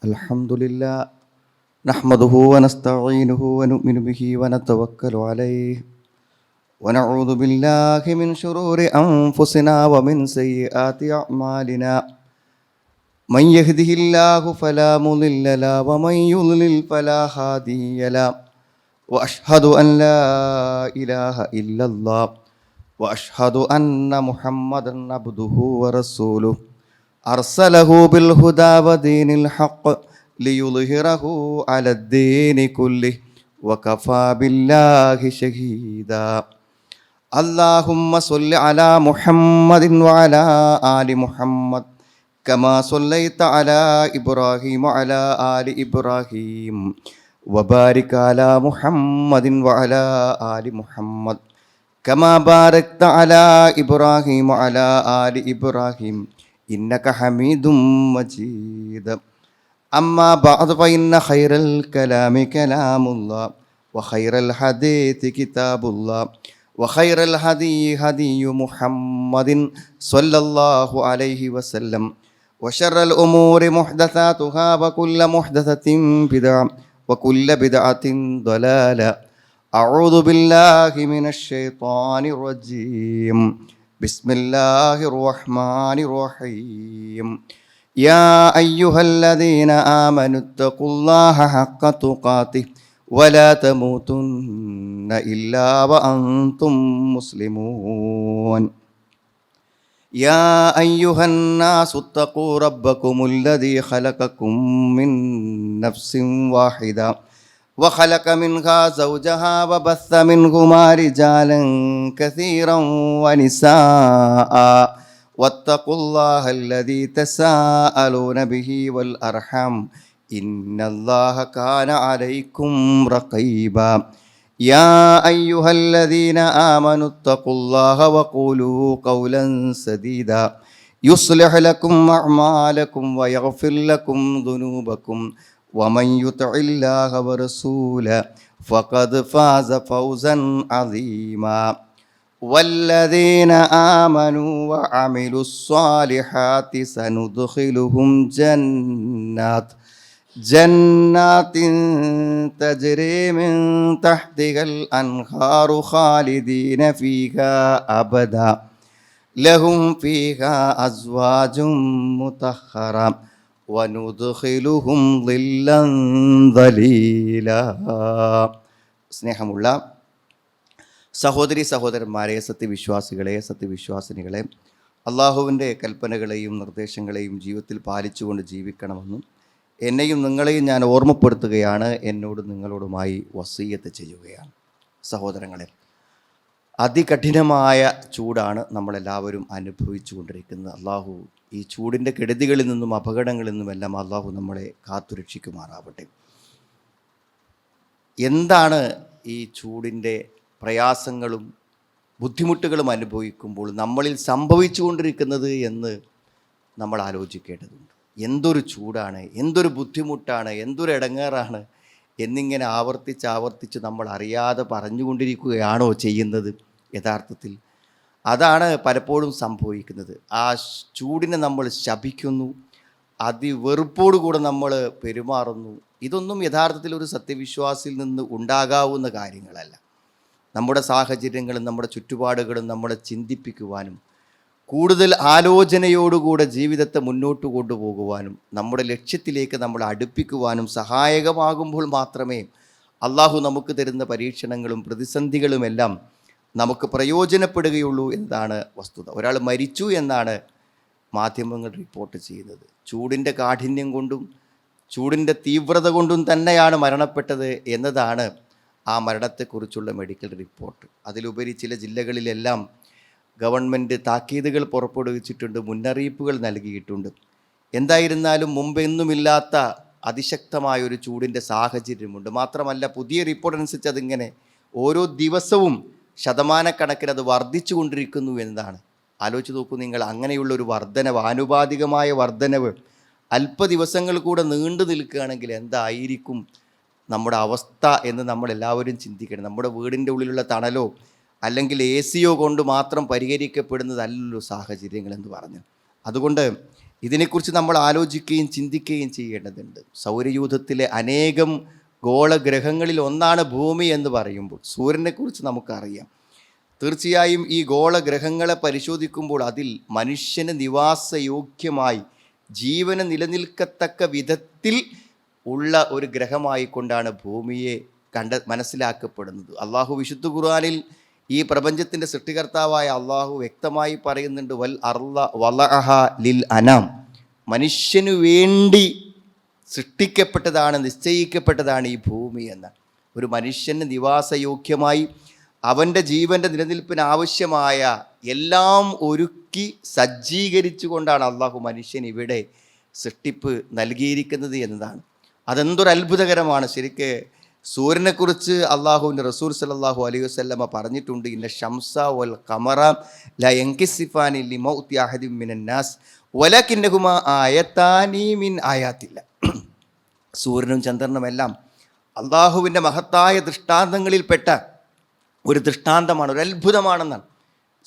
الحمد لله نحمده ونستعينه ونؤمن به ونتوكل عليه ونعوذ بالله من شرور أنفسنا ومن سيئات أعمالنا من يهده الله فلا مضل له ومن يضلل فلا هادي له وأشهد أن لا إله إلا الله وأشهد أن محمدا عبده ورسوله أرسله بالهدى ودين الحق ليظهره على الدين كله وكفى بالله شهيدا اللهم صل على محمد وعلى آل محمد كما صليت على إبراهيم وعلى آل إبراهيم وبارك على محمد وعلى آل محمد كما باركت على إبراهيم وعلى آل إبراهيم إنك حميد مجيد أما بعد فإن خير الكلام كلام الله وخير الحديث كتاب الله وخير الهدي هدي محمد صلى الله عليه وسلم وشر الأمور محدثاتها وكل محدثة بدعة وكل بدعة ضلالة أعوذ بالله من الشيطان الرجيم بسم الله الرحمن الرحيم يا أيها الذين آمنوا اتقوا الله حق تقاته ولا تموتن إلا وأنتم مسلمون يا أيها الناس اتقوا ربكم الذي خلقكم من نفس واحدة وخلق منها زوجها وبث منهما رجالا كثيرا ونساء واتقوا الله الذي تساءلون به والأرحام إن الله كان عليكم رقيبا يا أيها الذين آمنوا اتقوا الله وقولوا قولا سديدا يصلح لكم أعمالكم ويغفر لكم ذنوبكم ومن يطع الله ورسوله فقد فاز فوزا عظيما والذين آمنوا وعملوا الصالحات سندخلهم جنات تجري من تحتها الأنهار خالدين فيها أبدا لهم فيها أزواج مطهرة وندخلهم ظلا ظليلا. സ്നേഹമുള്ള സഹോദരി സഹോദരന്മാരെ, സത്യവിശ്വാസികളെ, സത്യവിശ്വാസിനികളെ, അള്ളാഹുവിൻ്റെ കൽപ്പനകളെയും നിർദ്ദേശങ്ങളെയും ജീവിതത്തിൽ പാലിച്ചുകൊണ്ട് ജീവിക്കണമെന്നും എന്നെയും നിങ്ങളെയും ഞാൻ ഓർമ്മപ്പെടുത്തുകയാണ്, എന്നോട് നിങ്ങളോടുമായി വസീയത്ത് ചെയ്യുകയാണ്. സഹോദരങ്ങളെ, അതികഠിനമായ ചൂടാണ് നമ്മളെല്ലാവരും അനുഭവിച്ചു കൊണ്ടിരിക്കുന്നത്. അള്ളാഹു ഈ ചൂടിൻ്റെ കെടുതികളിൽ നിന്നും അപകടങ്ങളിൽ നിന്നുമെല്ലാം അള്ളാഹു നമ്മളെ കാത്തുരക്ഷിക്കുമാറാവട്ടെ. എന്താണ് ഈ ചൂടിൻ്റെ പ്രയാസങ്ങളും ബുദ്ധിമുട്ടുകളും അനുഭവിക്കുമ്പോൾ നമ്മളിൽ സംഭവിച്ചു കൊണ്ടിരിക്കുന്നത് എന്ന് നമ്മൾ ആലോചിക്കേണ്ടതുണ്ട്. എന്തൊരു ചൂടാണ്, എന്തൊരു ബുദ്ധിമുട്ടാണ്, എന്തൊരു ഇടങ്ങേറാണ് എന്നിങ്ങനെ ആവർത്തിച്ച് നമ്മൾ അറിയാതെ പറഞ്ഞുകൊണ്ടിരിക്കുകയാണോ ചെയ്യുന്നത്? യഥാർത്ഥത്തിൽ അതാണ് പലപ്പോഴും സംഭവിക്കുന്നത്. ആ ചൂടിനെ നമ്മൾ ശപിക്കുന്നു, അതിവെറുപ്പോടുകൂടെ നമ്മൾ പെരുമാറുന്നു. ഇതൊന്നും യഥാർത്ഥത്തിൽ ഒരു സത്യവിശ്വാസിയിൽ നിന്ന് ഉണ്ടാകാവുന്ന കാര്യങ്ങളല്ല. നമ്മുടെ സാഹചര്യങ്ങളും നമ്മുടെ ചുറ്റുപാടുകളും നമ്മളെ ചിന്തിപ്പിക്കുവാനും കൂടുതൽ ആലോചനയോടുകൂടെ ജീവിതത്തെ മുന്നോട്ട് കൊണ്ടുപോകുവാനും നമ്മുടെ ലക്ഷ്യത്തിലേക്ക് നമ്മൾ അടുപ്പിക്കുവാനും സഹായകമാകുമ്പോൾ മാത്രമേ അള്ളാഹു നമുക്ക് തരുന്ന പരീക്ഷണങ്ങളും പ്രതിസന്ധികളുമെല്ലാം നമുക്ക് പ്രയോജനപ്പെടുകയുള്ളൂ എന്നതാണ് വസ്തുത. ഒരാൾ മരിച്ചു എന്നാണ് മാധ്യമങ്ങൾ റിപ്പോർട്ട് ചെയ്യുന്നത്. ചൂടിൻ്റെ കാഠിന്യം കൊണ്ടും ചൂടിൻ്റെ തീവ്രത കൊണ്ടും തന്നെയാണ് മരണപ്പെട്ടത് എന്നതാണ് ആ മരണത്തെക്കുറിച്ചുള്ള മെഡിക്കൽ റിപ്പോർട്ട്. അതിലുപരി ചില ജില്ലകളിലെല്ലാം ഗവൺമെൻറ് താക്കീതുകൾ പുറപ്പെടുവിച്ചിട്ടുണ്ട്, മുന്നറിയിപ്പുകൾ നൽകിയിട്ടുണ്ട്. എന്തായിരുന്നാലും മുമ്പെന്നുമില്ലാത്ത അതിശക്തമായൊരു ചൂടിൻ്റെ സാഹചര്യമുണ്ട്. മാത്രമല്ല, പുതിയ റിപ്പോർട്ട് അനുസരിച്ച് അതിങ്ങനെ ഓരോ ദിവസവും ശതമാനക്കണക്കിന് അത് വർദ്ധിച്ചു കൊണ്ടിരിക്കുന്നു എന്നതാണ്. ആലോചിച്ച് നോക്കൂ നിങ്ങൾ, അങ്ങനെയുള്ളൊരു വർധനവ്, ആനുപാതികമായ വർധനവ് അല്പ ദിവസങ്ങൾ കൂടെ നീണ്ടു നിൽക്കുകയാണെങ്കിൽ എന്തായിരിക്കും നമ്മുടെ അവസ്ഥ എന്ന് നമ്മളെല്ലാവരും ചിന്തിക്കണം. നമ്മുടെ വീടിൻ്റെ ഉള്ളിലുള്ള തണലോ അല്ലെങ്കിൽ എ സിയോ കൊണ്ട് മാത്രം പരിഹരിക്കപ്പെടുന്നതല്ലല്ലോ സാഹചര്യങ്ങളെന്ന് പറഞ്ഞു. അതുകൊണ്ട് ഇതിനെക്കുറിച്ച് നമ്മൾ ആലോചിക്കുകയും ചിന്തിക്കുകയും ചെയ്യേണ്ടതുണ്ട്. സൗരയൂഥത്തിലെ അനേകം ഗോളഗ്രഹങ്ങളിൽ ഒന്നാണ് ഭൂമി എന്ന് പറയുമ്പോൾ സൂര്യനെക്കുറിച്ച് നമുക്കറിയാം. തീർച്ചയായും ഈ ഗോളഗ്രഹങ്ങളെ പരിശോധിക്കുമ്പോൾ അതിൽ മനുഷ്യന് നിവാസയോഗ്യമായി ജീവന് നിലനിൽക്കത്തക്ക വിധത്തിൽ ഉള്ള ഒരു ഗ്രഹമായിക്കൊണ്ടാണ് ഭൂമിയെ മനസ്സിലാക്കപ്പെടുന്നത്. അള്ളാഹു വിശുദ്ധ ഖുർആനിൽ ഈ പ്രപഞ്ചത്തിൻ്റെ സൃഷ്ടികർത്താവായ അള്ളാഹു വ്യക്തമായി പറയുന്നുണ്ട്, വൽ അർള വളഅഹ ലിൽ അനാം, മനുഷ്യനു വേണ്ടി സൃഷ്ടിക്കപ്പെട്ടതാണ്, നിശ്ചയിക്കപ്പെട്ടതാണ് ഈ ഭൂമി എന്ന്. ഒരു മനുഷ്യന് നിവാസയോഗ്യമായി അവൻ്റെ ജീവൻ്റെ നിലനിൽപ്പിന് ആവശ്യമായ എല്ലാം ഒരുക്കി സജ്ജീകരിച്ചു കൊണ്ടാണ് അള്ളാഹു മനുഷ്യൻ ഇവിടെ സൃഷ്ടിപ്പ് നൽകിയിരിക്കുന്നത് എന്നതാണ്. അതെന്തൊരു അത്ഭുതകരമാണ്. ശരിക്ക് സൂര്യനെക്കുറിച്ച് അള്ളാഹുവിൻ്റെ റസൂൽ സല്ലല്ലാഹു അലൈഹി വസല്ലമ പറഞ്ഞിട്ടുണ്ട്, ഇന്ന ഷംസ വൽ ഖമറ ല യൻകിസിഫാനി ലിമൗതി അഹദിൻ മിനൻ നാസ് വലകിന്നഹുമാ ആയതാനി മിൻ ആയാത്തില്ല. സൂര്യനും ചന്ദ്രനുമെല്ലാം അള്ളാഹുവിൻ്റെ മഹത്തായ ദൃഷ്ടാന്തങ്ങളിൽപ്പെട്ട ഒരു ദൃഷ്ടാന്തമാണ്, ഒരു അത്ഭുതമാണെന്നാണ്.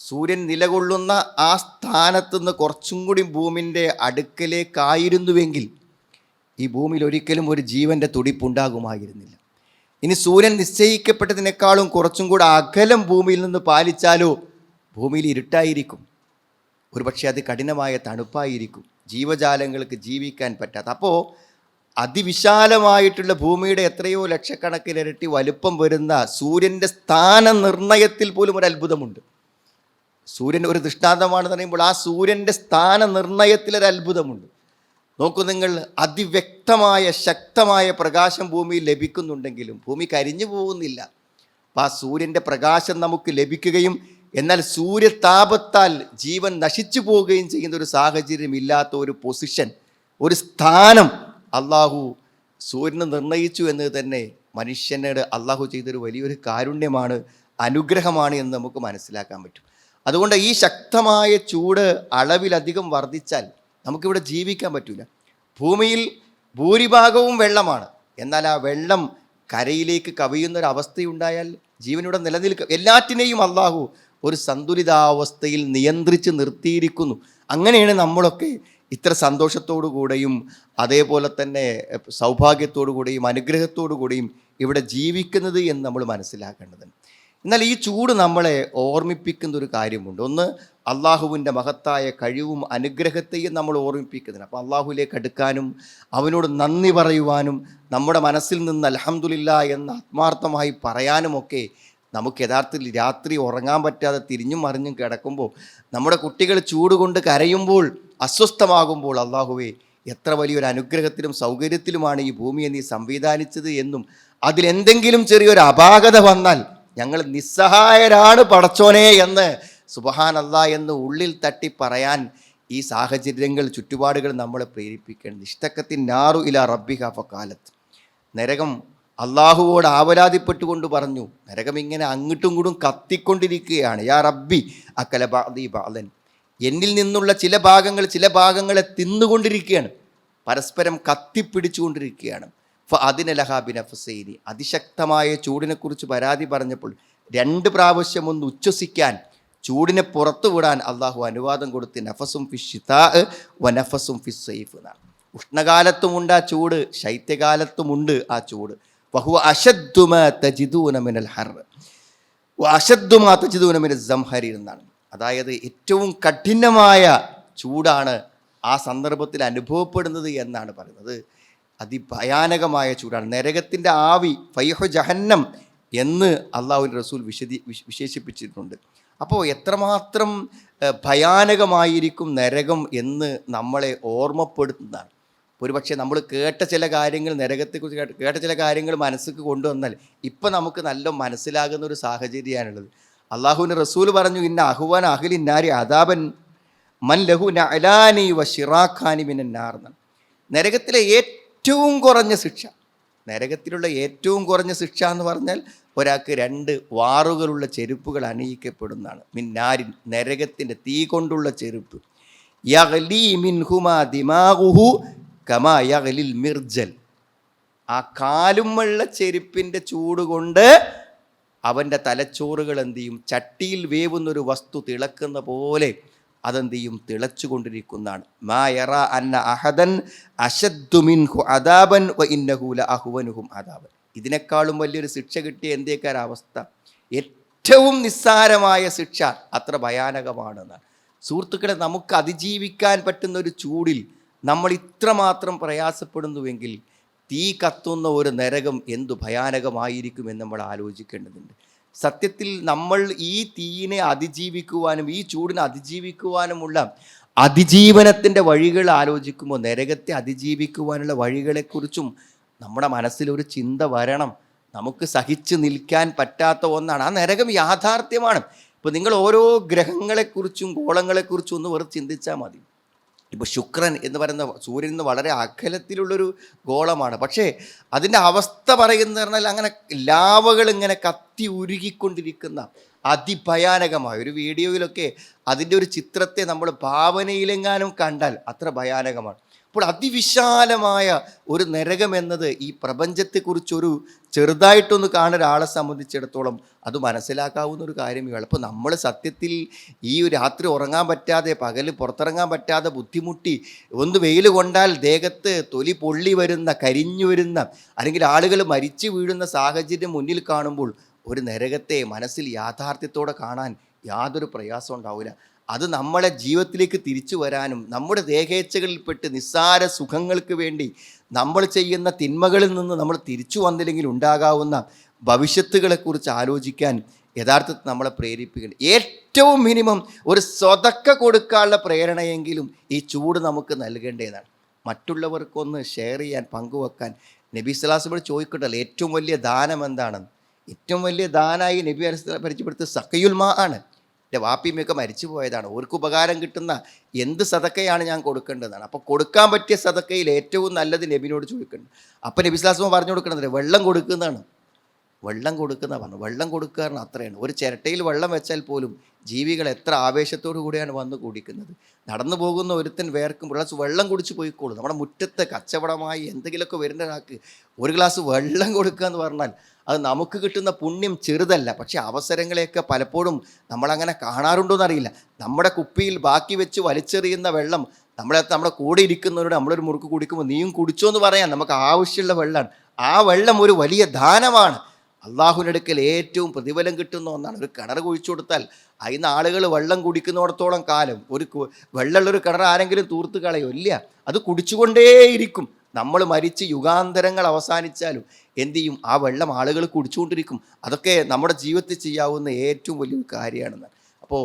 സൂര്യൻ നിലകൊള്ളുന്ന ആ സ്ഥാനത്ത് നിന്ന് കുറച്ചും കൂടി ഭൂമിൻ്റെ അടുക്കലേക്കായിരുന്നുവെങ്കിൽ ഈ ഭൂമിയിൽ ഒരിക്കലും ഒരു ജീവൻ്റെ തുടിപ്പുണ്ടാകുമായിരുന്നില്ല. ഇനി സൂര്യൻ നിശ്ചയിക്കപ്പെട്ടതിനേക്കാളും കുറച്ചും കൂടെ അകലം ഭൂമിയിൽ നിന്ന് പാലിച്ചാലോ ഭൂമിയിൽ ഇരുട്ടായിരിക്കും, ഒരുപക്ഷെ അത് കഠിനമായ തണുപ്പായിരിക്കും, ജീവജാലങ്ങൾക്ക് ജീവിക്കാൻ പറ്റാത്ത. അപ്പോൾ അതിവിശാലമായിട്ടുള്ള ഭൂമിയുടെ എത്രയോ ലക്ഷക്കണക്കിനിരട്ടി വലുപ്പം വരുന്ന സൂര്യൻ്റെ സ്ഥാന നിർണയത്തിൽ പോലും ഒരു അത്ഭുതമുണ്ട്. സൂര്യൻ ഒരു ദൃഷ്ടാന്തമാണെന്ന് പറയുമ്പോൾ ആ സൂര്യൻ്റെ സ്ഥാന നിർണയത്തിലൊരു അത്ഭുതമുണ്ട്. നോക്കൂ നിങ്ങൾ, അതിവ്യക്തമായ ശക്തമായ പ്രകാശം ഭൂമിയിൽ ലഭിക്കുന്നുണ്ടെങ്കിലും ഭൂമി കരിഞ്ഞു പോകുന്നില്ല. അപ്പം ആ സൂര്യൻ്റെ പ്രകാശം നമുക്ക് ലഭിക്കുകയും എന്നാൽ സൂര്യതാപത്താൽ ജീവൻ നശിച്ചു പോവുകയും ചെയ്യുന്ന ഒരു സാഹചര്യം ഇല്ലാത്ത ഒരു പൊസിഷൻ, ഒരു സ്ഥാനം അള്ളാഹു സൂര്യന് നിർണയിച്ചു എന്നത് തന്നെ മനുഷ്യനോട് അള്ളാഹു ചെയ്തൊരു വലിയൊരു കാരുണ്യമാണ്, അനുഗ്രഹമാണ് എന്ന് നമുക്ക് മനസ്സിലാക്കാൻ പറ്റും. അതുകൊണ്ട് ഈ ശക്തമായ ചൂട് അളവിലധികം വർദ്ധിച്ചാൽ നമുക്കിവിടെ ജീവിക്കാൻ പറ്റില്ല. ഭൂമിയിൽ ഭൂരിഭാഗവും വെള്ളമാണ്, എന്നാൽ ആ വെള്ളം കരയിലേക്ക് കവിയുന്നൊരവസ്ഥയുണ്ടായാൽ ജീവനിവിടെ നിലനിൽക്കുക. എല്ലാറ്റിനെയും അള്ളാഹു ഒരു സന്തുലിതാവസ്ഥയിൽ നിയന്ത്രിച്ച് നിർത്തിയിരിക്കുന്നു. അങ്ങനെയാണ് നമ്മളൊക്കെ ഇത്ര സന്തോഷത്തോടു കൂടെയും അതേപോലെ തന്നെ സൗഭാഗ്യത്തോടു കൂടെയും അനുഗ്രഹത്തോടു കൂടെയും ഇവിടെ ജീവിക്കുന്നത് എന്ന് നമ്മൾ മനസ്സിലാക്കേണ്ടതുണ്ട്. എന്നാൽ ഈ ചൂട് നമ്മളെ ഓർമ്മിപ്പിക്കുന്ന ഒരു കാര്യമുണ്ട്. ഒന്ന്, അള്ളാഹുവിൻ്റെ മഹത്തായ കഴിവും അനുഗ്രഹത്തെയും നമ്മൾ ഓർമ്മിപ്പിക്കുന്നുണ്ട്. അപ്പോൾ അള്ളാഹുവിലേക്ക് അടുക്കാനും അവനോട് നന്ദി പറയുവാനും നമ്മുടെ മനസ്സിൽ നിന്ന് അൽഹംദുലില്ലാ എന്ന് ആത്മാർത്ഥമായി പറയാനുമൊക്കെ നമുക്ക് യഥാർത്ഥത്തിൽ രാത്രി ഉറങ്ങാൻ പറ്റാതെ തിരിഞ്ഞും മറിഞ്ഞും കിടക്കുമ്പോൾ, നമ്മുടെ കുട്ടികൾ ചൂട് കൊണ്ട് കരയുമ്പോൾ, അസ്വസ്ഥമാകുമ്പോൾ, അള്ളാഹുവേ എത്ര വലിയൊരു അനുഗ്രഹത്തിലും സൗകര്യത്തിലുമാണ് ഈ ഭൂമിയെ നീ സംവിധാനിച്ചത് എന്നും അതിലെന്തെങ്കിലും ചെറിയൊരു അപാകത വന്നാൽ ഞങ്ങൾ നിസ്സഹായരാണ് പടച്ചോനെ എന്ന് സുബ്ഹാനല്ലാ എന്ന് ഉള്ളിൽ തട്ടി പറയാൻ ഈ സാഹചര്യങ്ങൾ, ചുറ്റുപാടുകൾ നമ്മളെ പ്രേരിപ്പിക്കേണ്ടത്. ഇഷ്തക്കത്തിൻ നാറു ഇലാ റബ്ബിഹ ഫഖാലത്ത്, നരകം അള്ളാഹുവോട് ആവലാതിപ്പെട്ടുകൊണ്ട് പറഞ്ഞു, നരകം ഇങ്ങനെ അങ്ങോട്ടും ഇങ്ങോട്ടും കത്തിക്കൊണ്ടിരിക്കുകയാണ്. യാ റബ്ബി അക്കല ബഅദി ബഅദൻ, എന്നിൽ നിന്നുള്ള ചില ഭാഗങ്ങളെ തിന്നുകൊണ്ടിരിക്കുകയാണ്, പരസ്പരം കത്തിപ്പിടിച്ചുകൊണ്ടിരിക്കുകയാണ്. അതിന ലഹാ ബിനഫ്സൈനി, അതിശക്തമായ ചൂടിനെക്കുറിച്ച് പരാതി പറഞ്ഞപ്പോൾ 2 പ്രാവശ്യം ഒന്ന് ഉച്ഛ്വസിക്കാൻ, ചൂടിനെ പുറത്തു വിടാൻ അള്ളാഹു അനുവാദം കൊടുത്ത് നഫസും ഫിശ്ശിതാ വ നഫസും ഫിസ്സൈഫ് എന്നാണ്. ഉഷ്ണകാലത്തുമുണ്ട് ആ ചൂട്, ശൈത്യകാലത്തുമുണ്ട് ആ ചൂട്. വഹുവ അശദ്ദു മാ തജിദൂന മിനൽ ഹർ വ അശദ്ദു മാ തജിദൂന മിനൽ സംഹരി എന്നാണ്. അതായത് ഏറ്റവും കഠിനമായ ചൂടാണ് ആ സന്ദർഭത്തിൽ അനുഭവപ്പെടുന്നത് എന്നാണ് പറയുന്നത്. അതിഭയാനകമായ ചൂടാണ്. നരകത്തിൻ്റെ ആവി ഫൈഹു ജഹന്നം എന്ന് അള്ളാഹുവിൻ്റെ റസൂൽ വിശേഷിപ്പിച്ചിട്ടുണ്ട്. അപ്പോൾ എത്രമാത്രം ഭയാനകമായിരിക്കും നരകം എന്ന് നമ്മളെ ഓർമ്മപ്പെടുത്തുന്നതാണ്. ഒരുപക്ഷെ നമ്മൾ കേട്ട ചില കാര്യങ്ങൾ, നരകത്തെക്കുറിച്ച് കേട്ട ചില കാര്യങ്ങൾ മനസ്സിലേക്ക് കൊണ്ടുവന്നാൽ ഇപ്പം നമുക്ക് നല്ല മനസ്സിലാകുന്ന ഒരു സാഹചര്യമാണുള്ളത്. അള്ളാഹുവിൻ്റെ റസൂൽ പറഞ്ഞു, ഇന്ന അഹ്വാൻ അഹ്ലിൻ നാരി അദാബൻ മൻ ലഹു നഅലാനി വ ശിറാഖാനി മിനൻ നാർ എന്നാണ്. നരകത്തിലെ ഏറ്റവും കുറഞ്ഞ ശിക്ഷ, നരകത്തിലുള്ള ഏറ്റവും കുറഞ്ഞ ശിക്ഷ എന്ന് പറഞ്ഞാൽ ഒരാൾക്ക് 2 വാറുകളുള്ള ചെരുപ്പുകൾ അണിയിക്കപ്പെടുന്നതാണ്. മിന്നാരിൻ, നരകത്തിൻ്റെ തീ കൊണ്ടുള്ള ചെരുപ്പ്. യഗ്ലി മിൻഹുമാ ദിമാഗുഹു കമാ യഗ്ലിൽ മിർജൽ, ആ കാലുമുള്ള ചെരുപ്പിൻ്റെ ചൂട് കൊണ്ട് അവൻ്റെ തലച്ചോറുകൾ എന്ത് ചെയ്യും, ചട്ടിയിൽ വേവുന്നൊരു വസ്തു തിളക്കുന്ന പോലെ അതെന്ത് ചെയ്യും? തിളച്ചുകൊണ്ടിരിക്കുന്നതാണ്. മാ യറ അന്ന അഹദൻ അശദ്ദു മിൻഹു അദാബൻ വ ഇന്നഹു ലഅഹ്വനുഹും അദാബൻ. ഇതിനേക്കാളും വലിയൊരു ശിക്ഷ കിട്ടിയ എന്തേക്കാര അവസ്ഥ? ഏറ്റവും നിസ്സാരമായ ശിക്ഷ അത്ര ഭയാനകമാണെന്നാണ്. സുഹൃത്തുക്കളെ, നമുക്ക് അതിജീവിക്കാൻ പറ്റുന്ന ഒരു ചൂടിൽ നമ്മൾ ഇത്രമാത്രം പ്രയാസപ്പെടുന്നുവെങ്കിൽ തീ കത്തുന്ന ഒരു നരകം എന്തു ഭയാനകമായിരിക്കുമെന്ന് നമ്മൾ ആലോചിക്കേണ്ടതുണ്ട്. സത്യത്തിൽ നമ്മൾ ഈ തീയിനെ അതിജീവിക്കുവാനും ഈ ചൂടിനെ അതിജീവിക്കുവാനുമുള്ള അതിജീവനത്തിൻ്റെ വഴികൾ ആലോചിക്കുമ്പോൾ നരകത്തെ അതിജീവിക്കുവാനുള്ള വഴികളെക്കുറിച്ചും നമ്മുടെ മനസ്സിലൊരു ചിന്ത വരണം. നമുക്ക് സഹിച്ചു നിൽക്കാൻ പറ്റാത്ത ഒന്നാണ്. ആ നരകം യാഥാർത്ഥ്യമാണ്. ഇപ്പോൾ നിങ്ങൾ ഓരോ ഗ്രഹങ്ങളെക്കുറിച്ചും ഗോളങ്ങളെക്കുറിച്ചും ഒന്ന് വെറുതെ ചിന്തിച്ചാൽ മതി. ഇപ്പോൾ ശുക്രൻ എന്ന് പറയുന്ന സൂര്യനിൽ നിന്ന് വളരെ അകലത്തിലുള്ളൊരു ഗോളമാണ്. പക്ഷേ അതിൻ്റെ അവസ്ഥ പറയുന്നത് പറഞ്ഞാൽ അങ്ങനെ ലാവകൾ ഇങ്ങനെ കത്തി ഉരുകിക്കൊണ്ടിരിക്കുന്ന അതിഭയാനകമായ ഒരു വീഡിയോയിലൊക്കെ അതിൻ്റെ ഒരു ചിത്രത്തെ നമ്മൾ ഭാവനയിലെങ്ങാനും കണ്ടാൽ അത്ര ഭയാനകമാണ്. അപ്പോൾ അതിവിശാലമായ ഒരു നരകം എന്നത് ഈ പ്രപഞ്ചത്തെക്കുറിച്ചൊരു ചെറുതായിട്ടൊന്ന് കാണുന്ന ഒരാളെ സംബന്ധിച്ചിടത്തോളം അത് മനസ്സിലാക്കാവുന്ന ഒരു കാര്യമാണ്. അപ്പോൾ നമ്മൾ സത്യത്തിൽ ഈ രാത്രി ഉറങ്ങാൻ പറ്റാതെ പകൽ പുറത്തിറങ്ങാൻ പറ്റാതെ ബുദ്ധിമുട്ടി ഒന്ന് വെയിൽ കൊണ്ടാൽ ദേഹത്ത് തൊലി പൊള്ളി വരുന്ന കരിഞ്ഞു വരുന്ന അല്ലെങ്കിൽ ആളുകൾ മരിച്ചു വീഴുന്ന സാഹചര്യം മുന്നിൽ കാണുമ്പോൾ ഒരു നരകത്തെ മനസ്സിൽ യാഥാർത്ഥ്യത്തോടെ കാണാൻ യാതൊരു പ്രയാസം ഉണ്ടാവില്ല. അത് നമ്മളെ ജീവിതത്തിലേക്ക് തിരിച്ചു വരാനും നമ്മുടെ ദേഹേച്ഛകളിൽപ്പെട്ട് നിസ്സാര സുഖങ്ങൾക്ക് വേണ്ടി നമ്മൾ ചെയ്യുന്ന തിന്മകളിൽ നിന്ന് നമ്മൾ തിരിച്ചു വന്നില്ലെങ്കിൽ ഉണ്ടാകാവുന്ന ഭവിഷ്യത്തുകളെക്കുറിച്ച് ആലോചിക്കാൻ യഥാർത്ഥത്തിൽ നമ്മളെ പ്രേരിപ്പിക്കണം. ഏറ്റവും മിനിമം ഒരു സ്വതക്ക കൊടുക്കാനുള്ള പ്രേരണയെങ്കിലും ഈ ചൂട് നമുക്ക് നൽകേണ്ടതാണ്. മറ്റുള്ളവർക്കൊന്ന് ഷെയർ ചെയ്യാൻ, പങ്കുവെക്കാൻ. നബി സ്വല്ലല്ലാഹു അലൈഹി വസല്ലം ചോദിക്കട്ടല്ലോ, ഏറ്റവും വലിയ ദാനം എന്താണെന്ന്? ഏറ്റവും വലിയ ദാനായി നബി പരിചയപ്പെടുത്തിയ സഖയുൽ മാ ആണ്. എൻ്റെ വാപ്പിയമ്മയൊക്കെ മരിച്ചു പോയതാണ്, അവർക്ക് ഉപകാരം കിട്ടുന്ന എന്ത് സദക്കയാണ് ഞാൻ കൊടുക്കേണ്ടതാണ്. അപ്പോൾ കൊടുക്കാൻ പറ്റിയ സദക്കയിൽ ഏറ്റവും നല്ലത് നബിനോട് ചോദിക്കേണ്ടത്. അപ്പോൾ നബി സ്വല്ലല്ലാഹു അലൈഹി വസല്ലം പറഞ്ഞു കൊടുക്കുന്നത് വെള്ളം കൊടുക്കുന്നതാണ്. വെള്ളം കൊടുക്കുന്ന പറഞ്ഞു, വെള്ളം കൊടുക്കാറുണ്ട് അത്രയാണ്. ഒരു ചിരട്ടയിൽ വെള്ളം വെച്ചാൽ പോലും ജീവികൾ എത്ര ആവേശത്തോടു കൂടിയാണ് വന്ന് കുടിക്കുന്നത്. നടന്നു പോകുന്ന ഒരുത്തൻ വേർക്കും വെള്ളം കുടിച്ച് പോയിക്കോളും. നമ്മുടെ മുറ്റത്ത് കച്ചവടമായി എന്തെങ്കിലുമൊക്കെ വരുന്ന ഒരാൾക്ക് ഒരു ഗ്ലാസ് വെള്ളം കൊടുക്കുക എന്ന് പറഞ്ഞാൽ അത് നമുക്ക് കിട്ടുന്ന പുണ്യം ചെറുതല്ല. പക്ഷേ അവസരങ്ങളെയൊക്കെ പലപ്പോഴും നമ്മളങ്ങനെ കാണാറുണ്ടോയെന്നറിയില്ല. നമ്മുടെ കുപ്പിയിൽ ബാക്കി വെച്ച് വലിച്ചെറിയുന്ന വെള്ളം നമ്മുടെ കൂടെ ഇരിക്കുന്നവരോട് നമ്മളൊരു മുറുക്ക് കുടിക്കുമ്പോൾ നീയും കുടിച്ചോ എന്ന് പറയാൻ നമുക്ക് ആവശ്യമുള്ള വെള്ളമാണ്. ആ വെള്ളം ഒരു വലിയ ദാനമാണ്. അള്ളാഹുവിൻ്റെ അടുക്കൽ ഏറ്റവും പ്രതിഫലം കിട്ടുന്ന ഒന്നാണ്. ഒരു കിണർ കുഴിച്ചു കൊടുത്താൽ അതിന് ആളുകൾ വെള്ളം കുടിക്കുന്നിടത്തോളം കാലം വെള്ളമുള്ളൊരു കിണർ ആരെങ്കിലും തൂർത്ത് കളയോ? ഇല്ല, അത് കുടിച്ചുകൊണ്ടേയിരിക്കും. നമ്മൾ മരിച്ച് യുഗാന്തരങ്ങൾ അവസാനിച്ചാലും എന്തു ചെയ്യും? ആ വെള്ളം ആളുകൾ കുടിച്ചുകൊണ്ടിരിക്കും. അതൊക്കെ നമ്മുടെ ജീവിതത്തിൽ ചെയ്യാവുന്ന ഏറ്റവും വലിയൊരു കാര്യമാണെന്ന്. അപ്പോൾ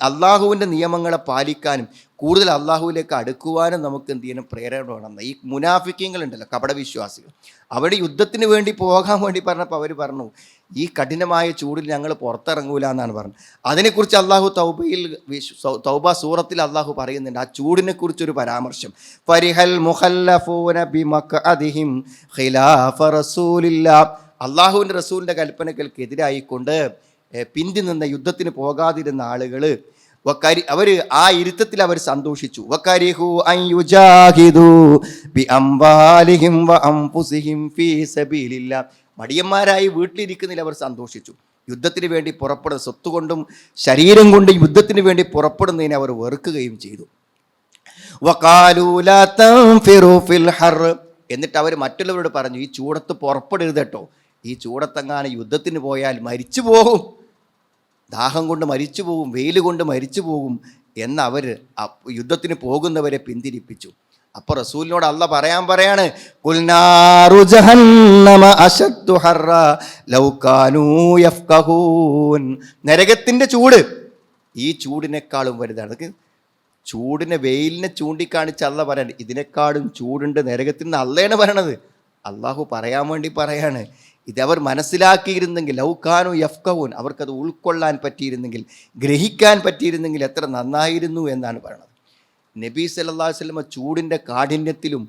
അള്ളാഹുവിൻ്റെ നിയമങ്ങളെ പാലിക്കാനും കൂടുതൽ അള്ളാഹുവിലേക്ക് അടുക്കുവാനും നമുക്ക് എന്ത് ചെയ്യണം? പ്രേരണ വേണം. ഈ മുനാഫിക്കങ്ങളുണ്ടല്ലോ, കപടവിശ്വാസികൾ, അവിടെ യുദ്ധത്തിന് വേണ്ടി പോകാൻ വേണ്ടി പറഞ്ഞപ്പോൾ അവർ പറഞ്ഞു ഈ കഠിനമായ ചൂടിൽ ഞങ്ങൾ പുറത്തിറങ്ങൂല എന്നാണ് പറഞ്ഞത്. അതിനെക്കുറിച്ച് അള്ളാഹു തൗബ സൂറത്തിൽ അള്ളാഹു പറയുന്നുണ്ട്. ആ ചൂടിനെ കുറിച്ചൊരു പരാമർശം, ഫരിഹൽ മുഖല്ലഫൂന ബിമഖഅദിഹിം ഖിലാഫ റസൂലില്ലാഹ്, അള്ളാഹുവിൻ്റെ റസൂലിൻ്റെ കൽപ്പനകൾക്കെതിരായിക്കൊണ്ട് പിന്തി നിന്ന യുദ്ധത്തിന് പോകാതിരുന്ന ആളുകൾ അവർ ആ ഇരുത്തത്തിൽ അവർ സന്തോഷിച്ചു. വകരിഹു അൻ യുജാഹിദു ബിഅംവാലിഹിം വഅൻഫുസിഹിം ഫീ സബീലില്ലാഹ്, മടിയന്മാരായി വീട്ടിലിരിക്കുന്നതിൽ അവർ സന്തോഷിച്ചു. യുദ്ധത്തിന് വേണ്ടി പുറപ്പെടുന്ന സ്വത്തുകൊണ്ടും ശരീരം കൊണ്ട് യുദ്ധത്തിന് വേണ്ടി പുറപ്പെടുന്നതിനെ അവർ വെറുക്കുകയും ചെയ്തു. വഖാലൂ ലാ തൻഫിറു ഫിൽ ഹർ, എന്നിട്ട് അവർ മറ്റുള്ളവരോട് പറഞ്ഞു ഈ ചൂടത്ത് പുറപ്പെടരുത് കേട്ടോ, ഈ ചൂടത്തെങ്ങാനും യുദ്ധത്തിന് പോയാൽ മരിച്ചു പോകും, ദാഹം കൊണ്ട് മരിച്ചു പോകും, വെയിൽ കൊണ്ട് മരിച്ചു പോകും എന്നവർ യുദ്ധത്തിന് പോകുന്നവരെ പിന്തിരിപ്പിച്ചു. അപ്പോൾ റസൂലിനോട് അള്ളാഹ് പറയാണ്, ഖുൽനാറു ജഹന്നമ അശദ്ദു ഹർറ ലൗ കാനൂ യഫ്ഖഹൂൻ, നരകത്തിൻ്റെ ചൂട് ഈ ചൂടിനേക്കാളും വലുതാണ്. അതൊക്കെ ചൂടിനെ, വെയിലിനെ ചൂണ്ടിക്കാണിച്ച് അള്ളാഹ് പറയാണ് ഇതിനേക്കാളും ചൂടുണ്ട് നരകത്തിന്. അള്ളയാണ് പറയണത്, അള്ളാഹു പറയാൻ വേണ്ടി പറയാണ്. ഇതവർ മനസ്സിലാക്കിയിരുന്നെങ്കിൽ, ലൗകാനു യഫ്ഖഹൂൻ, അവർക്കത് ഉൾക്കൊള്ളാൻ പറ്റിയിരുന്നെങ്കിൽ, ഗ്രഹിക്കാൻ പറ്റിയിരുന്നെങ്കിൽ എത്ര നന്നായിരുന്നു എന്നാണ് പറയുന്നത്. നബി സല്ലല്ലാഹു അലൈഹി വസല്ലം ചൂടിൻ്റെ കാഠിന്യത്തിലും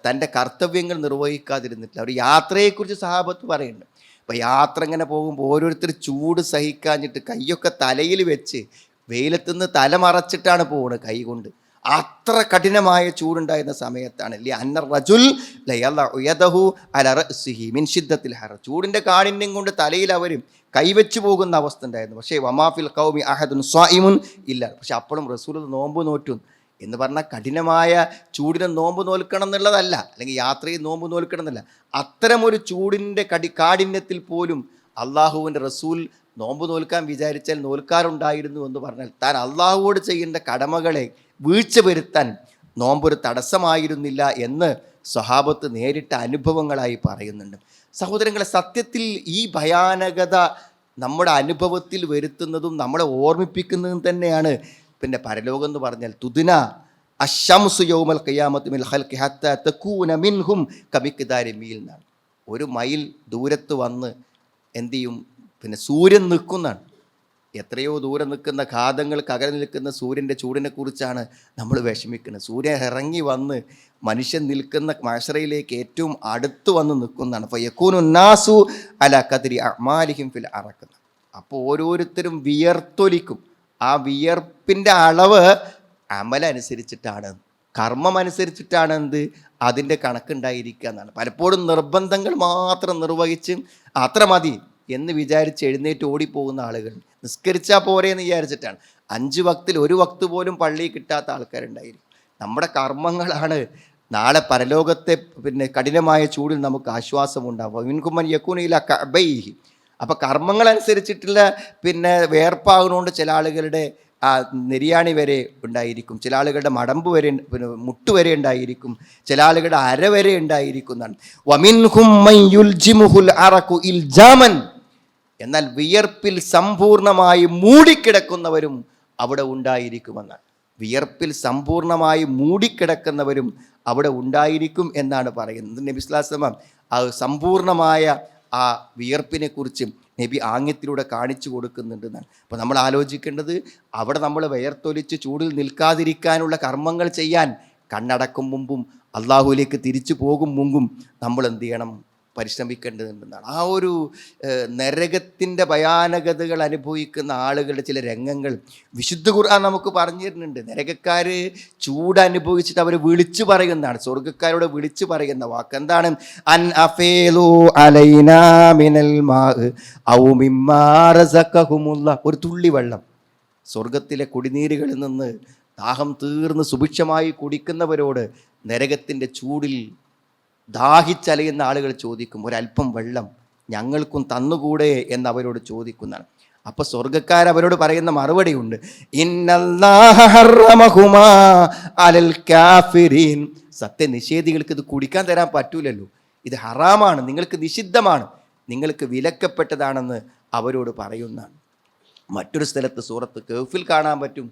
തൻ്റെ കർത്തവ്യങ്ങൾ നിർവഹിക്കാതിരുന്നിട്ടില്ല. അവർ യാത്രയെക്കുറിച്ച് സഹാബത്ത് പറയുന്നുണ്ട്. അപ്പോൾ യാത്ര ഇങ്ങനെ പോകുമ്പോൾ ഓരോരുത്തർ ചൂട് സഹിക്കാഞ്ഞിട്ട് കൈയൊക്കെ തലയിൽ വെച്ച് വെയിലത്തുനിന്ന് തല മറച്ചിട്ടാണ് പോകുന്നത് കൈ കൊണ്ട്. അത്ര കഠിനമായ ചൂടുണ്ടായിരുന്ന സമയത്താണ് അന്നർ റജുൽ യദഹു അല റഅ്സിഹി മിൻ ശിദ്ദത്തിൽ ഹർ, ചൂടിൻ്റെ കാഠിന്യം കൊണ്ട് തലയിൽ അവർ കൈവച്ചു പോകുന്ന അവസ്ഥ ഉണ്ടായിരുന്നു. പക്ഷേ വമാഫിൽ ഖൗമി അഹദുൻ സ്വായിമുൻ ഇല്ല. പക്ഷെ അപ്പോഴും റസൂൽ നോമ്പ് നോറ്റു എന്ന് പറഞ്ഞാൽ കഠിനമായ ചൂടിനെ നോമ്പ് നോൽക്കണം എന്നുള്ളതല്ല, അല്ലെങ്കിൽ യാത്രയിൽ നോമ്പ് നോൽക്കണം എന്നല്ല. അത്തരമൊരു ചൂടിൻ്റെ കാഠിന്യത്തിൽ പോലും അള്ളാഹുവിൻ്റെ റസൂൽ നോമ്പ് നോൽക്കാൻ വിചാരിച്ചാൽ നോൽക്കാറുണ്ടായിരുന്നു എന്ന് പറഞ്ഞാൽ താൻ അള്ളാഹുവോട് ചെയ്യേണ്ട കടമകളെ വീഴ്ച വരുത്താൻ നോമ്പൊരു തടസ്സമായിരുന്നില്ല എന്ന് സ്വഹാബത്ത് നേരിട്ട അനുഭവങ്ങളായി പറയുന്നുണ്ട്. സഹോദരങ്ങളെ, സത്യത്തിൽ ഈ ഭയാനകത നമ്മുടെ അനുഭവത്തിൽ വരുത്തുന്നതും നമ്മളെ ഓർമ്മിപ്പിക്കുന്നതും തന്നെയാണ് പിന്നെ പരലോകം എന്ന് പറഞ്ഞാൽ തുദിന അശംസു യൗമൽ ഖിയാമത്തി മിൽ ഖൽഖി ഹത്താ തകൂന മിൻഹും കമിഖ്ദാരി മീൽ എന്നാണ്. ഒരു മൈൽ ദൂരത്ത് വന്ന് എന്ത് ചെയ്യും, പിന്നെ സൂര്യൻ നിൽക്കുന്നതാണ്. എത്രയോ ദൂരെ നിൽക്കുന്ന ഘാതങ്ങൾക്ക് അകലെ നിൽക്കുന്ന സൂര്യൻ്റെ ചൂടിനെ കുറിച്ചാണ് നമ്മൾ വിഷമിക്കുന്നത്. സൂര്യൻ ഇറങ്ങി വന്ന് മനുഷ്യൻ നിൽക്കുന്ന മഅ്ശറയിലേക്ക് ഏറ്റവും അടുത്ത് വന്ന് നിൽക്കുന്നതാണ്. ഫയകൂനു നാസു അലാ ഖദ്രി അഅ്മാലിഹിം ഫിൽ അറഖ്. അപ്പോൾ ഓരോരുത്തരും വിയർത്തൊലിക്കും. ആ വിയർപ്പിൻ്റെ അളവ് അമലനുസരിച്ചിട്ടാണ്, കർമ്മം അനുസരിച്ചിട്ടാണ് അതിൻ്റെ കണക്കുണ്ടായിരിക്കുക എന്നാണ്. പലപ്പോഴും നിർബന്ധങ്ങൾ മാത്രം നിർവഹിച്ച് അത്ര മതി എന്ന് വിചാരിച്ച് എഴുന്നേറ്റ് ഓടിപ്പോകുന്ന ആളുകൾ, നിസ്കരിച്ചാൽ പോരെ എന്ന് വിചാരിച്ചിട്ടാണ്. 5 വക്തിൽ 1 വക്ത് പോലും പള്ളിയിൽ കിട്ടാത്ത ആൾക്കാരുണ്ടായിരിക്കും. നമ്മുടെ കർമ്മങ്ങളാണ് നാളെ പരലോകത്തെ പിന്നെ കഠിനമായ ചൂടിൽ നമുക്ക് ആശ്വാസമുണ്ടാവും. മിൻകും യകൂന കഅബൈഹി. അപ്പോൾ കർമ്മങ്ങളനുസരിച്ചിട്ടുള്ള പിന്നെ വേർപ്പാകുന്നതുകൊണ്ട് ചില ആളുകളുടെ നെരിയാണി വരെ ഉണ്ടായിരിക്കും, ചില ആളുകളുടെ മടമ്പ് വരെ പിന്നെ മുട്ട് വരെ ഉണ്ടായിരിക്കും, ചില ആളുകളുടെ അര വരെ ഉണ്ടായിരിക്കും എന്നാണ്. വമിൻഹും മൻ യുൽജിമുഹുൽ അറഖു ഇൽജാമൻ. എന്നാൽ വിയർപ്പിൽ സമ്പൂർണമായി മൂടിക്കിടക്കുന്നവരും അവിടെ ഉണ്ടായിരിക്കുമെന്നാണ്. വിയർപ്പിൽ സമ്പൂർണമായി മൂടിക്കിടക്കുന്നവരും അവിടെ ഉണ്ടായിരിക്കും എന്നാണ് പറയുന്നത്. നബി സ്വല്ലല്ലാഹു അലൈഹി വസല്ലം ആ സമ്പൂർണമായ ആ വിയർപ്പിനെ കുറിച്ച് നബി ആംഗ്യത്തിലൂടെ കാണിച്ചു കൊടുക്കുന്നുണ്ടെന്നാണ്. അപ്പോൾ നമ്മൾ ആലോചിക്കേണ്ടത്, അവിടെ നമ്മൾ വിയർത്തൊലിച്ച് ചൂടിൽ നിൽക്കാതിരിക്കാനുള്ള കർമ്മങ്ങൾ ചെയ്യാൻ കണ്ണടക്കും മുമ്പും അള്ളാഹുവിലേക്ക് തിരിച്ചു പോകും മുമ്പും നമ്മൾ എന്ത് ചെയ്യണം, പരിശ്രമിക്കേണ്ടതുണ്ടെന്നാണ്. ആ ഒരു നരകത്തിൻ്റെ ഭയാനകതകൾ അനുഭവിക്കുന്ന ആളുകളുടെ ചില രംഗങ്ങൾ വിശുദ്ധ ഖുർആൻ നമുക്ക് പറഞ്ഞു തരുന്നുണ്ട്. നരകക്കാർ ചൂട് അനുഭവിച്ചിട്ട് അവർ വിളിച്ചു പറയുന്നതാണ്. സ്വർഗ്ഗക്കാരോട് വിളിച്ചു പറയുന്ന വാക്ക് എന്താണ്? അൻ അഫേലു അലൈനാ മിനൽ മാഇ ഔ മിമ്മാ റസഖഹുമുല്ലാ. ഒരു തുള്ളി വെള്ളം സ്വർഗത്തിലെ കുടിനീരുകളിൽ നിന്ന് ദാഹം തീർന്ന് സുഭിക്ഷമായി കുടിക്കുന്നവരോട് നരകത്തിൻ്റെ ചൂടിൽ ദാഹിച്ചലയുന്ന ആളുകൾ ചോദിക്കും, ഒരല്പം വെള്ളം ഞങ്ങൾക്കും തന്നുകൂടെ എന്ന് അവരോട് ചോദിക്കുന്നതാണ്. അപ്പോൾ സ്വർഗ്ഗക്കാരവരോട് പറയുന്ന മറുപടി ഉണ്ട്, ഇന്നല്ലാഹ ഹറമഹുമാ അലൽ കാഫിരീൻ. സത്യനിഷേധികൾക്ക് ഇത് കുടിക്കാൻ തരാൻ പറ്റൂലല്ലോ, ഇത് ഹറാമാണ്, നിങ്ങൾക്ക് നിഷിദ്ധമാണ്, നിങ്ങൾക്ക് വിലക്കപ്പെട്ടതാണെന്ന് അവരോട് പറയുന്നതാണ്. മറ്റൊരു സ്ഥലത്ത് സൂറത്ത് കഹ്ഫിൽ കാണാൻ പറ്റും,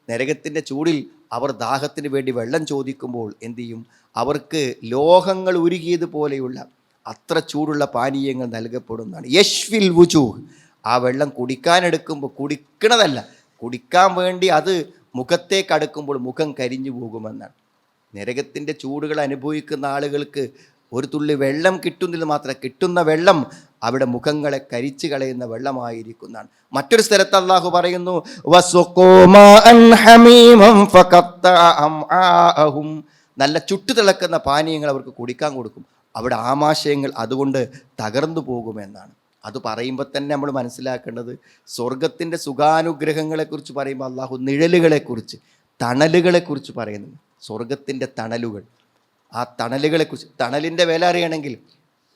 നരകത്തിൻ്റെ ചൂടിൽ അവർ ദാഹത്തിന് വേണ്ടി വെള്ളം ചോദിക്കുമ്പോൾ എന്തു ചെയ്യും, അവർക്ക് ലോഹങ്ങൾ ഉരുകിയതുപോലെയുള്ള അത്ര ചൂടുള്ള പാനീയങ്ങൾ നൽകപ്പെടുന്നതാണ്. യശ്ഫിൽ വുജൂഹ്. ആ വെള്ളം കുടിക്കാനെടുക്കുമ്പോൾ, കുടിക്കണതല്ല, കുടിക്കാൻ വേണ്ടി അത് മുഖത്തേക്ക് അടുക്കുമ്പോൾ മുഖം കരിഞ്ഞു പോകുമെന്നാണ്. നരകത്തിൻ്റെ ചൂടുകൾ അനുഭവിക്കുന്ന ആളുകൾക്ക് ഒരു തുള്ളി വെള്ളം കിട്ടുന്നില്ല, മാത്രം കിട്ടുന്ന വെള്ളം അവിടെ മുഖങ്ങളെ കരിച്ചു കളയുന്ന വെള്ളമായിരിക്കുന്നതാണ്. മറ്റൊരു സ്ഥലത്ത് അല്ലാഹു പറയുന്നു, നല്ല ചുട്ടുതിളക്കുന്ന പാനീയങ്ങൾ അവർക്ക് കുടിക്കാൻ കൊടുക്കും, അവിടെ ആമാശയങ്ങൾ അതുകൊണ്ട് തകർന്നു പോകുമെന്നാണ്. അത് പറയുമ്പോൾ തന്നെ നമ്മൾ മനസ്സിലാക്കേണ്ടത്, സ്വർഗത്തിൻ്റെ സുഖാനുഗ്രഹങ്ങളെക്കുറിച്ച് പറയുമ്പോൾ അല്ലാഹു നിഴലുകളെക്കുറിച്ച്, തണലുകളെക്കുറിച്ച് പറയുന്നു. സ്വർഗത്തിൻ്റെ തണലുകൾ, ആ തണലുകളെക്കുറിച്ച്, തണലിൻ്റെ വില അറിയണമെങ്കിൽ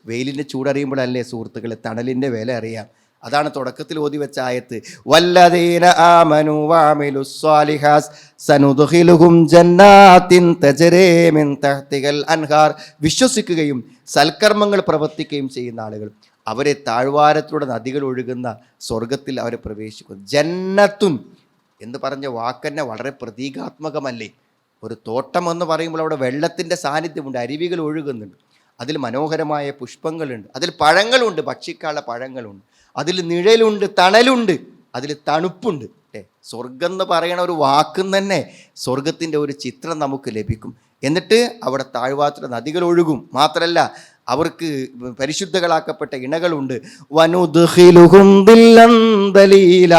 വെയിലിൻ്റെ ചൂടറിയുമ്പോഴല്ലേ സുഹൃത്തുക്കളെ തണലിൻ്റെ വില അറിയാം. അതാണ് തുടക്കത്തിൽ ഓതി വെച്ച ആയത്ത്, വല്ലദീന ആമനു വഅമിലുസ് സ്വാലിഹാത്ത് സനുദ്ഖിലുഹും ജന്നാത്തിൻ തജ്രി മിൻ തഹ്തിഹൽ അൻഹാർ. വിശ്വസിക്കുകയും സൽക്കർമ്മങ്ങൾ പ്രവർത്തിക്കുകയും ചെയ്യുന്ന ആളുകൾ, അവരെ താഴ്വാരത്തിലൂടെ നദികൾ ഒഴുകുന്ന സ്വർഗത്തിൽ അവരെ പ്രവേശിക്കും. ജന്നത്തുൻ എന്ന് പറഞ്ഞ വാക്കന്നെ വളരെ പ്രതീകാത്മകമല്ലേ. ഒരു തോട്ടം എന്ന് പറയുമ്പോൾ അവിടെ വെള്ളത്തിൻ്റെ സാന്നിധ്യമുണ്ട്, അരുവികൾ ഒഴുകുന്നുണ്ട്, അതിൽ മനോഹരമായ പുഷ്പങ്ങളുണ്ട്, അതിൽ പഴങ്ങളുണ്ട്, ഭക്ഷിക്കാനുള്ള പഴങ്ങളുണ്ട്, അതിൽ നിഴലുണ്ട്, തണലുണ്ട്, അതിൽ തണുപ്പുണ്ട്. സ്വർഗം എന്ന് പറയുന്ന ഒരു വാക്കും തന്നെ സ്വർഗത്തിൻ്റെ ഒരു ചിത്രം നമുക്ക് ലഭിക്കും. എന്നിട്ട് അവിടെ താഴ്വാരത്തിലെ നദികൾ ഒഴുകും. മാത്രമല്ല അവർക്ക് പരിശുദ്ധകളാക്കപ്പെട്ട ഇണകളുണ്ട്. വനുദ്ഖിലുഹും ദില്ലൻ ദലീല,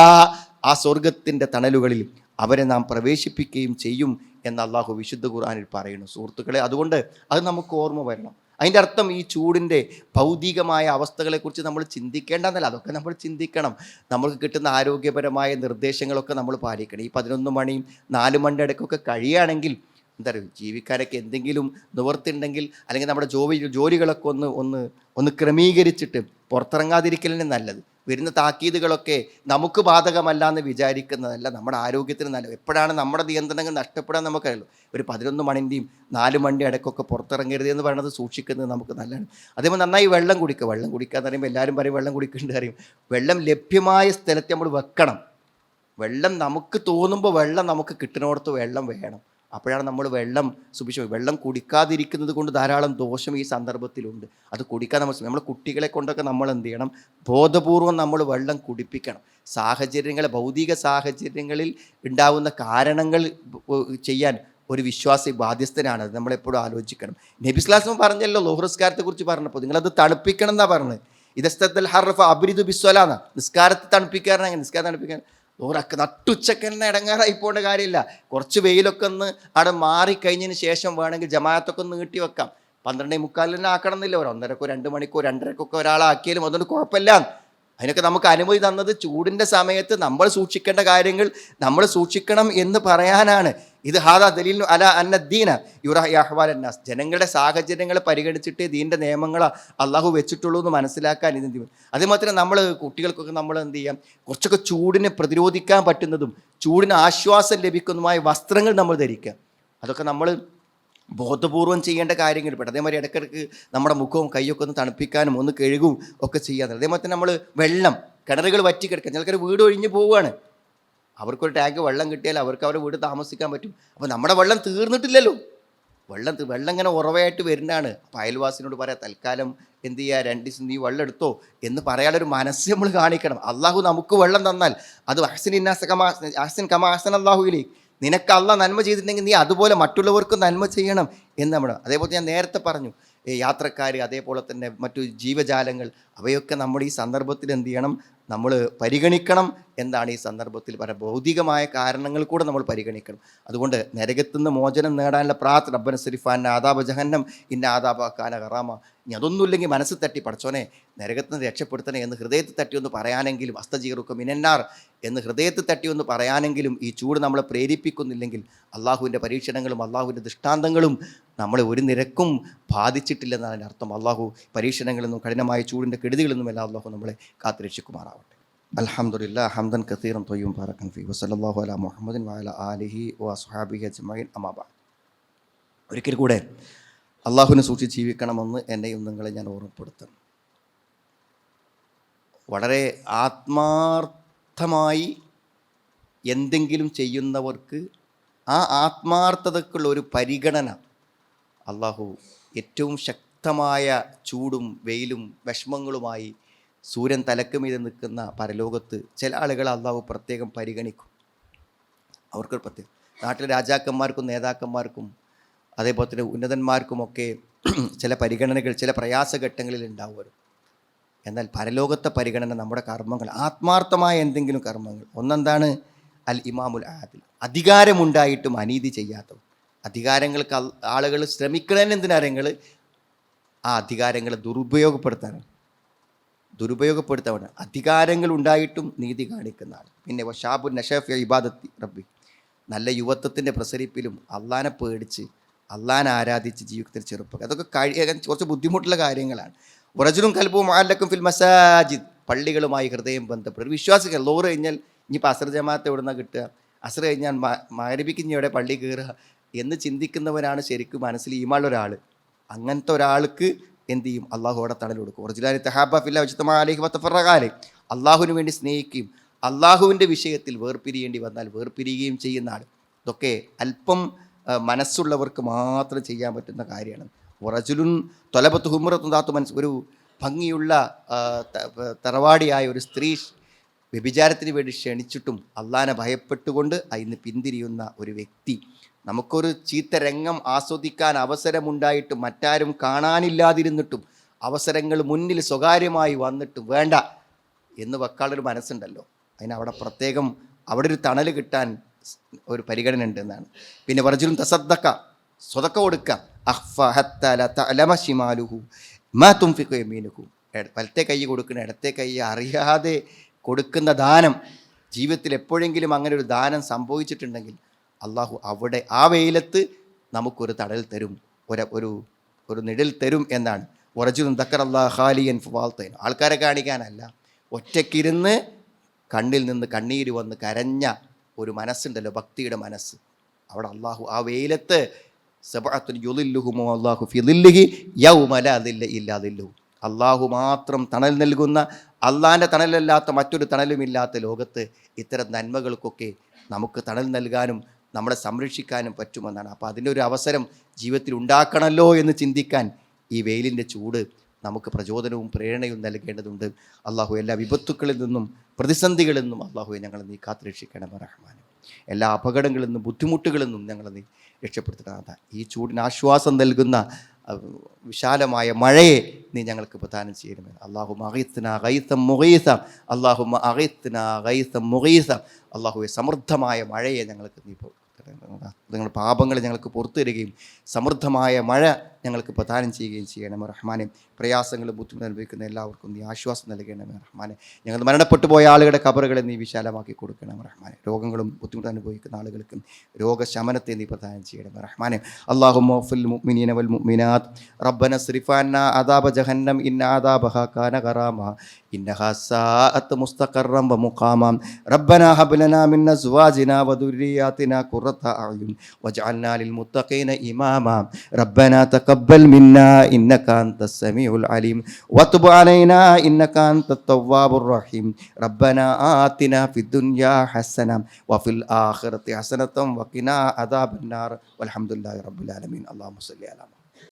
ആ സ്വർഗത്തിൻ്റെ തണലുകളിൽ അവരെ നാം പ്രവേശിപ്പിക്കുകയും ചെയ്യും എന്ന് അള്ളാഹു വിശുദ്ധ ഖുർആനിൽ പറയുന്നു. സുഹൃത്തുക്കളെ, അതുകൊണ്ട് അത് നമുക്ക് ഓർമ്മ വരണം. അതിൻ്റെ അർത്ഥം ഈ ചൂടിൻ്റെ ഭൗതികമായ അവസ്ഥകളെക്കുറിച്ച് നമ്മൾ ചിന്തിക്കേണ്ടെന്നല്ല, അതൊക്കെ നമ്മൾ ചിന്തിക്കണം. നമുക്ക് കിട്ടുന്ന ആരോഗ്യപരമായ നിർദ്ദേശങ്ങളൊക്കെ നമ്മൾ പാലിക്കണം. ഈ 11 മണിയും 4 മണിയുടെ ഇടയ്ക്കൊക്കെ കഴിയുകയാണെങ്കിൽ എന്താ പറയുക, ജീവിക്കാനൊക്കെ എന്തെങ്കിലും നിവർത്തിയുണ്ടെങ്കിൽ, അല്ലെങ്കിൽ നമ്മുടെ ജോലികളൊക്കെ ഒന്ന് ക്രമീകരിച്ചിട്ട് പുറത്തിറങ്ങാതിരിക്കലിന് നല്ലത്. വരുന്ന താക്കീതുകളൊക്കെ നമുക്ക് ബാധകമല്ല എന്ന് വിചാരിക്കുന്നതല്ല, നമ്മുടെ ആരോഗ്യത്തിന് നല്ലത്. എപ്പോഴാണ് നമ്മുടെ നിയന്ത്രണങ്ങൾ നഷ്ടപ്പെടാൻ നമുക്കറിയുള്ളൂ. ഒരു 11 മണിൻ്റെയും 4 മണിൻ്റെ ഇടയ്ക്കൊക്കെ പുറത്തിറങ്ങരുത് എന്ന് പറയുന്നത് സൂക്ഷിക്കുന്നത് നമുക്ക് നല്ലതാണ്. അതേപോലെ നന്നായി വെള്ളം കുടിക്കുക. വെള്ളം കുടിക്കുക എന്ന് പറയുമ്പോൾ എല്ലാവരും പറയും വെള്ളം കുടിക്കേണ്ട അറിയും. വെള്ളം ലഭ്യമായ സ്ഥലത്ത് നമ്മൾ വെക്കണം. വെള്ളം നമുക്ക് തോന്നുമ്പോൾ വെള്ളം നമുക്ക് കിട്ടുന്നിടത്ത് വെള്ളം വേണം. അപ്പോഴാണ് നമ്മൾ വെള്ളം സുഭിക്ഷിക്കുക. വെള്ളം കുടിക്കാതിരിക്കുന്നത് കൊണ്ട് ധാരാളം ദോഷം ഈ സന്ദർഭത്തിലുണ്ട്. അത് കുടിക്കാൻ നമ്മൾ കുട്ടികളെ കൊണ്ടൊക്കെ നമ്മൾ എന്ത് ചെയ്യണം, ബോധപൂർവം നമ്മൾ വെള്ളം കുടിപ്പിക്കണം. ഭൗതിക സാഹചര്യങ്ങളിൽ ഉണ്ടാവുന്ന കാരണങ്ങൾ ചെയ്യാൻ ഒരു വിശ്വാസി ബാധ്യസ്ഥനാണ്. അത് നമ്മളെപ്പോഴും ആലോചിക്കണം. നബി സ്വല്ലല്ലാഹു അലൈഹി വസല്ലം പറഞ്ഞല്ലോ, ലോഹ്റസ്കാരത്തെ കുറിച്ച് പറഞ്ഞപ്പോൾ നിങ്ങളത് തണുപ്പിക്കണം എന്നാണ് പറഞ്ഞത്. ഇദസ്തൽ ഹർഫ അബ്രിദു ബിസ്വലാന്ന, നിസ്കാരത്തെ തണുപ്പിക്കാനാണ്. നിസ്കാരം തണുപ്പിക്കാൻ ഓരൊക്കെ നട്ടുച്ചക്കന്നെ ഇടങ്ങാറായി പോകേണ്ട കാര്യമില്ല. കുറച്ച് വെയിലൊക്കെ ഒന്ന് അവിടെ മാറിക്കഴിഞ്ഞതിന് ശേഷം വേണമെങ്കിൽ ജമാഅത്തൊക്കെ ഒന്ന് നീട്ടി വെക്കാം. 12:45 ആക്കണം എന്നില്ല, ഒരു 1:30 2 മണിക്കോ 2:30 ഒരാളാക്കിയാലും അതുകൊണ്ട് കുഴപ്പമില്ല. അതിനൊക്കെ നമുക്ക് അനുമതി തന്നത് ചൂടിൻ്റെ സമയത്ത് നമ്മൾ സൂക്ഷിക്കേണ്ട കാര്യങ്ങൾ നമ്മൾ സൂക്ഷിക്കണം എന്ന് പറയാനാണ്. ഇത് ഹാദാ ദലീൽ അല അന്നദ്ദീന യുറഹി അഹ്വാൽ അന്നാസ്, ജനങ്ങളുടെ സാഹചര്യങ്ങളെ പരിഗണിച്ചിട്ട് ദീൻ്റെ നിയമങ്ങൾ അള്ളാഹു വെച്ചിട്ടുള്ളൂ എന്ന് മനസ്സിലാക്കാൻ ഇത്. അതേമാത്രം നമ്മൾ കുട്ടികൾക്കൊക്കെ നമ്മൾ എന്ത് ചെയ്യാം, കുറച്ചൊക്കെ ചൂടിനെ പ്രതിരോധിക്കാൻ പറ്റുന്നതും ചൂടിന് ആശ്വാസം ലഭിക്കുന്നതുമായ വസ്ത്രങ്ങൾ നമ്മൾ ധരിക്കുക. അതൊക്കെ നമ്മൾ ബോധപൂർവം ചെയ്യേണ്ട കാര്യങ്ങൾ പെട്ട്. അതേമാതിരി ഇടയ്ക്കിടയ്ക്ക് നമ്മുടെ മുഖവും കൈയൊക്കെ ഒന്ന് തണുപ്പിക്കാനും ഒന്ന് കഴുകും ഒക്കെ ചെയ്യാൻ. അതേമാതിരി തന്നെ നമ്മൾ വെള്ളം, കിണറുകൾ വറ്റി കിടക്കുക. ചിലക്കാർ വീട് ഒഴിഞ്ഞു പോവുകയാണ്, അവർക്കൊരു ടാങ്ക് വെള്ളം കിട്ടിയാൽ അവർക്ക് അവരുടെ വീട് താമസിക്കാൻ പറ്റും. അപ്പോൾ നമ്മുടെ വെള്ളം തീർന്നിട്ടില്ലല്ലോ, വെള്ളം ഇങ്ങനെ ഉറവയായിട്ട് വരുന്നതാണ്. അപ്പോൾ അയൽവാസിനോട് പറയാം, തൽക്കാലം എന്ത് ചെയ്യുക, 2 ദിവസം നീ വെള്ളം എടുത്തോ എന്ന് പറയാനൊരു മനസ്സ് നമ്മൾ കാണിക്കണം. അള്ളാഹു നമുക്ക് വെള്ളം തന്നാൽ അത് അഹ്സിൻ കമാ അഹ്സന അല്ലാഹു ഇലൈക്, നിനക്ക് അള്ളാഹ് നന്മ ചെയ്തിട്ടുണ്ടെങ്കിൽ നീ അതുപോലെ മറ്റുള്ളവർക്ക് നന്മ ചെയ്യണം എന്ന് നമ്മൾ. അതേപോലെ ഞാൻ നേരത്തെ പറഞ്ഞു, യാത്രക്കാർ, അതേപോലെ തന്നെ മറ്റു ജീവജാലങ്ങൾ, അവയൊക്കെ നമ്മൾ ഈ സന്ദർഭത്തിൽ എന്ത് ചെയ്യണം, നമ്മൾ പരിഗണിക്കണം. എന്താണ് ഈ സന്ദർഭത്തിൽ ഭൗതികമായ കാരണങ്ങൾ കൂടെ നമ്മൾ പരിഗണിക്കണം. അതുകൊണ്ട് നരകത്തുനിന്ന് മോചനം നേടാനുള്ള പ്രാർത്ഥന, റബ്ബന സ്രിഫാൻ ആദാബ ജഹന്നം ഇന്ന ആദാബ കാന ഹറാമ. ഇനി അതൊന്നുമില്ലെങ്കിൽ മനസ്സ് തട്ടി പടച്ചോനെ നരകത്തിൽ നിന്ന് രക്ഷപ്പെടുത്തണേ എന്ന് ഹൃദയത്തിൽ തട്ടി ഒന്ന് പറയാനെങ്കിലും, അസ്തജീറുക്ക മിനന്നാർ എന്ന് ഹൃദയത്തിൽ തട്ടി ഒന്ന് പറയാനെങ്കിലും ഈ ചൂട് നമ്മളെ പ്രേരിപ്പിക്കുന്നില്ലെങ്കിൽ അള്ളാഹുവിൻ്റെ പരീക്ഷണങ്ങളും അള്ളാഹുവിൻ്റെ ദൃഷ്ടാന്തങ്ങളും നമ്മളെ ഒരു നിരക്കും ബാധിച്ചിട്ടില്ലെന്നാണ് അതിൻ്റെ അർത്ഥം. അള്ളാഹു പരീക്ഷണങ്ങളെന്നും കഠിനമായ ചൂടിൻ്റെ കെടുതികളൊന്നും എല്ലാം അള്ളാഹു നമ്മളെ കാത്തുരക്ഷിക്കുമാറാവട്ടെ. അൽഹംദുലില്ലാഹി ഹംദൻ കസീറൻ ത്വയ്യിബൻ ബാറകൻ ഫീഹി വസല്ലല്ലാഹു അലാ മുഹമ്മദിൻ വഅലാ ആലിഹി വഅസ്ഹാബിഹി അജ്മഈൻ അമ്മാ ബഅദ്. ഒരിക്കൽ കൂടെ അള്ളാഹുവിനെ സൂക്ഷിച്ച് ജീവിക്കണമെന്ന് എന്നെയും നിങ്ങളെ ഞാൻ ഓർമ്മപ്പെടുത്തുന്നു. വളരെ ആത്മാർത്ഥമായി എന്തെങ്കിലും ചെയ്യുന്നവർക്ക് ആ ആത്മാർത്ഥതക്കുള്ള ഒരു പരിഗണന അള്ളാഹു ഏറ്റവും ശക്തമായ ചൂടും വെയിലും വിഷമങ്ങളുമായി സൂര്യൻ തലക്ക് മീതെ നിൽക്കുന്ന പരലോകത്ത് ചില ആളുകളെ അള്ളാഹു പ്രത്യേകം പരിഗണിക്കും. അവർക്കൊരു പ്രത്യേകം, നാട്ടിലെ രാജാക്കന്മാർക്കും നേതാക്കന്മാർക്കും അതേപോലെ തന്നെ ഉന്നതന്മാർക്കുമൊക്കെ ചില പരിഗണനകൾ ചില പ്രയാസഘട്ടങ്ങളിൽ ഉണ്ടാവുമല്ലോ. എന്നാൽ പരലോകത്തെ പരിഗണന നമ്മുടെ കർമ്മങ്ങൾ, ആത്മാർത്ഥമായ എന്തെങ്കിലും കർമ്മങ്ങൾ. ഒന്നെന്താണ്, അൽ ഇമാമുൽ ആദിൽ, അധികാരമുണ്ടായിട്ടും അനീതി ചെയ്യാത്തവർ. അധികാരങ്ങൾക്ക് ആളുകൾ ശ്രമിക്കണതിന് എന്തിനാരങ്ങൾ ആ അധികാരങ്ങളെ ദുരുപയോഗപ്പെടുത്താൻ അധികാരങ്ങൾ ഉണ്ടായിട്ടും നീതി കാണിക്കുന്ന ആൾ. പിന്നെ വഷാബുൻ നഷഫ് ഇബാദത്തി റബ്ബി, നല്ല യുവത്വത്തിൻ്റെ പ്രസരിപ്പിലും അള്ളാനെ പേടിച്ച് അള്ളാനെ ആരാധിച്ച് ജീവിതത്തിൽ ചെറുപ്പം. അതൊക്കെ കുറച്ച് ബുദ്ധിമുട്ടുള്ള കാര്യങ്ങളാണ്. റജുലും കൽബും മുഅല്ലഖും ഫിൽ മസാജിദ്, പള്ളികളുമായി ഹൃദയം ബന്ധപ്പെടും. വിശ്വാസികൾ ലോറ് കഴിഞ്ഞാൽ ഇനിയിപ്പോൾ അസ്ർ ജമാഅത്ത് എവിടെ നിന്നാണ് കിട്ടുക, അസ്ർ കഴിഞ്ഞാൽ മഗ്‌രിബിക്ക് ഇനി എവിടെ പള്ളി കയറുക എന്ന് ചിന്തിക്കുന്നവരാണ് ശരിക്കും മനസ്സിൽ ഈമാനുള്ള ഒരാൾ. അങ്ങനത്തെ ഒരാൾക്ക് എന്ത് ചെയ്യും, അള്ളാഹു അവിടെ തണൽ കൊടുക്കും. റജുലാനി തഹാബ ഫില്ലാഹി വജ്തമഅ അലൈഹി വതഫറഖ അലൈഹി, അള്ളാഹുവിന് വേണ്ടി സ്നേഹിക്കുകയും അള്ളാഹുവിൻ്റെ വിഷയത്തിൽ വേർപിരിയേണ്ടി വന്നാൽ വേർപിരിയുകയും ചെയ്യുന്ന ആൾ. ഇതൊക്കെ അല്പം മനസ്സുള്ളവർക്ക് മാത്രം ചെയ്യാൻ പറ്റുന്ന കാര്യമാണ്. റജുലുൻ തൊലബത്ത് ഹുമ്റത്തുൻ ദാത്തു മനസ്സ്, ഒരു ഭംഗിയുള്ള തറവാടിയായ ഒരു സ്ത്രീ വ്യഭിചാരത്തിന് വേണ്ടി ക്ഷണിച്ചിട്ടും അള്ളാനെ ഭയപ്പെട്ടുകൊണ്ട് അതിന് പിന്തിരിയുന്ന ഒരു വ്യക്തി. നമുക്കൊരു ചീത്ത രംഗം ആസ്വദിക്കാൻ അവസരമുണ്ടായിട്ടും മറ്റാരും കാണാനില്ലാതിരുന്നിട്ടും അവസരങ്ങൾ മുന്നിൽ സ്വകാര്യമായി വന്നിട്ട് വേണ്ട എന്ന് വെക്കാളൊരു മനസ്സുണ്ടല്ലോ, അതിനവിടെ പ്രത്യേകം അവിടെ ഒരു തണൽ കിട്ടാൻ ഒരു പരിഗണന ഉണ്ട് എന്നാണ്. പിന്നെ റജുലുൻ തസദ്ദഖ, സ്വതക്ക കൊടുക്കുക, അഖ്ഫ ഹത്ത ല തഅലമ ശിമാലുഹു മാ തുൻഫിഖു യമീനുഹു, വലത്തെ കൈ കൊടുക്കുന്ന ഇടത്തെ കൈ അറിയാതെ കൊടുക്കുന്ന ദാനം, ജീവിതത്തിൽ എപ്പോഴെങ്കിലും അങ്ങനെ ഒരു ദാനം സംഭവിച്ചിട്ടുണ്ടെങ്കിൽ അള്ളാഹു അവിടെ ആ വെയിലത്ത് നമുക്കൊരു തണൽ തരും, ഒരു നിഴൽ തരും എന്നാണ്. വറജുലുൻ ദക്കറല്ലാഹ ഖാലിയൻ ഫവാൽതൈൻ, ആൾക്കാരെ കാണിക്കാനല്ല, ഒറ്റയ്ക്കിരുന്ന് കണ്ണിൽ നിന്ന് കണ്ണീര് വന്ന് കരഞ്ഞ ഒരു മനസ്സുണ്ടല്ലോ, ഭക്തിയുടെ മനസ്സ്, അവിടെ അള്ളാഹു ആ വെയിലത്ത് സബഅത്തുൻ യുളില്ലുഹുമു അല്ലാഹു ഫി ദില്ലിഹി യൗമ ലാ ദില്ല ഇല്ലാ ദില്ലുഹു, അള്ളാഹു മാത്രം തണൽ നൽകുന്ന, അള്ളാൻ്റെ തണലല്ലാത്ത മറ്റൊരു തണലുമില്ലാത്ത ലോകത്ത് ഇത്തരം നന്മകൾക്കൊക്കെ നമുക്ക് തണൽ നൽകാനും നമ്മളെ സംരക്ഷിക്കാനും പറ്റുമെന്നാണ്. അപ്പോൾ അതിൻ്റെ ഒരു അവസരം ജീവിതത്തിൽ ഉണ്ടാക്കണമല്ലോ എന്ന് ചിന്തിക്കാൻ ഈ വെയിലിൻ്റെ ചൂട് നമുക്ക് പ്രചോദനവും പ്രേരണയും നൽകേണ്ടതുണ്ട്. അള്ളാഹു എല്ലാ വിപത്തുക്കളിൽ നിന്നും പ്രതിസന്ധികളിൽ നിന്നും അള്ളാഹുവെ ഞങ്ങളെ നീ കാത്തുരക്ഷിക്കണം റഹ്മാനെ. എല്ലാ അപകടങ്ങളിൽ നിന്നും ബുദ്ധിമുട്ടുകളിൽ നിന്നും ഞങ്ങളെ നീ രക്ഷപ്പെടുത്തണം. ഈ ചൂടിന് ആശ്വാസം നൽകുന്ന വിശാലമായ മഴയെ നീ ഞങ്ങൾക്ക് പ്രദാനം ചെയ്യണമേ. അല്ലാഹുമ്മ അഗീത്നാ ഗൈസൻ മുഗീസ, അല്ലാഹുമ്മ അഗീത്നാ ഗൈസൻ മുഗീസ. അല്ലാഹുവേ സമൃദ്ധമായ മഴയെ ഞങ്ങൾക്ക് നീ നിങ്ങളുടെ പാപങ്ങൾ ഞങ്ങൾക്ക് പുറത്തു തരികയും സമൃദ്ധമായ മഴ ഞങ്ങൾക്ക് പ്രദാനം ചെയ്യുകയും ചെയ്യണമേ റഹ്മാനെ. പ്രയാസങ്ങളും ബുദ്ധിമുട്ട് അനുഭവിക്കുന്ന എല്ലാവർക്കും നീ ആശ്വാസം നൽകണമേ റഹ്മാനെ. ഞങ്ങൾ മരണപ്പെട്ടു പോയ ആളുകളുടെ ഖബറുകളെ നീ വിശാലമാക്കി കൊടുക്കണം റഹ്മാനെ. രോഗങ്ങളും ബുദ്ധിമുട്ട് അനുഭവിക്കുന്ന ആളുകൾക്കും രോഗശമനത്തെ നീ പ്രദാനം ചെയ്യണമേ റഹ്മാനെ. അല്ലാഹുമ്മ ഗ്ഫിർ ലിൽ മുഅ്മിനീന വൽ മുഅ്മിനാത്ത് റബ്ബന സ്രിഫ് അന്നാ അദാബ ജഹന്നം ഇന്ന അദാബഹാ കാന ഗറാമ ഇന്നഹാ സാഅത്ത് മുസ്തഖറൻ വ മുഖാമ റബ്ബനാ ഹബ് ലനാ മിൻ അസ്വാജിനാ വ ദുർരിയ്യാതിനാ ഖുറത അഅ്യുൻ വജ്അൽനാ ലിൽ മുത്തഖീന ഇമാമ റബ്ബനാ തഖബ്ബൽ മിന്നാ ഇന്നക അൻതസ് സമീഉൽ അലീം വതുബ് അലൈനാ ഇന്നക അൻതത് തവ്വാബുർ റഹീം റബ്ബനാ ആതിനാ ഫിദ് ദുനിയാ ഹസന വഫിൽ ആഖിറതി ഹസനതൻ വഖിനാ അദാബന്നാർ വൽഹംദുലില്ലാഹി റബ്ബിൽ ആലമീൻ. അല്ലാഹുമ്മ സ്വല്ലി അലാ